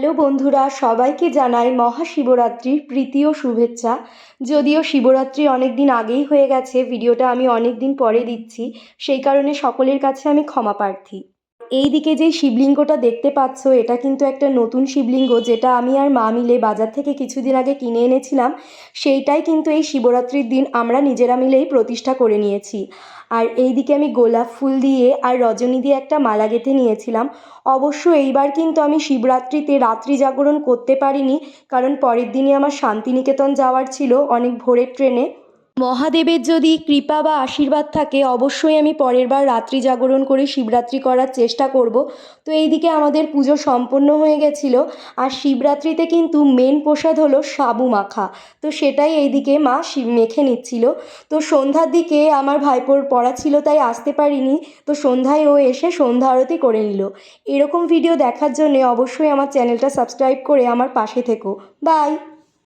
Hello বন্ধুরা, সবাইকে জানাই মহাশিবরাত্রির প্রীতি ও শুভেচ্ছা। যদিও শিবরাত্রি অনেক দিন আগেই হয়ে গেছে, ভিডিওটা আমি অনেক দিন পরে দিচ্ছি, সেই কারণে সকলের কাছে আমি ক্ষমা প্রার্থী। এই দিকে যে শিবলিঙ্গটা দেখতে পাচ্ছ, এটা কিন্তু একটা নতুন শিবলিঙ্গ, যেটা আমি আর মা মিলে বাজার থেকে কিছুদিন আগে কিনে এনেছিলাম। সেইটাই কিন্তু এই শিবরাত্রির দিন আমরা নিজেরা মিলেই প্রতিষ্ঠা করে নিয়েছি। আর এই দিকে আমি গোলাপ ফুল দিয়ে আর রজনী দিয়ে একটা মালা গেঁথে নিয়েছিলাম। অবশ্য এইবার কিন্তু আমি শিবরাত্রিতে রাত্রি জাগরণ করতে পারিনি, কারণ পরের দিনই আমার শান্তিনিকেতন যাওয়ার ছিল অনেক ভোরের ট্রেনে। মহাদেবের যদি কৃপা বা আশীর্বাদ থাকে, অবশ্যই আমি পরের বার রাত্রি জাগরণ করে শিবরাত্রি করার চেষ্টা করব। তো এইদিকে আমাদের পুজো সম্পন্ন হয়ে গেছিলো। আর শিবরাত্রিতে কিন্তু মেন প্রসাদ হলো সাবু মাখা। তো সেটাই এইদিকে মা মেখে নিচ্ছিল। তো সন্ধ্যার দিকে আমার ভাইপোর পড়া ছিল, তাই আসতে পারিনি। তো সন্ধ্যায় ও এসে সন্ধ্যা আরতি করে নিল। এরকম ভিডিও দেখার জন্যে অবশ্যই আমার চ্যানেলটা সাবস্ক্রাইব করে আমার পাশে থেকো। বাই।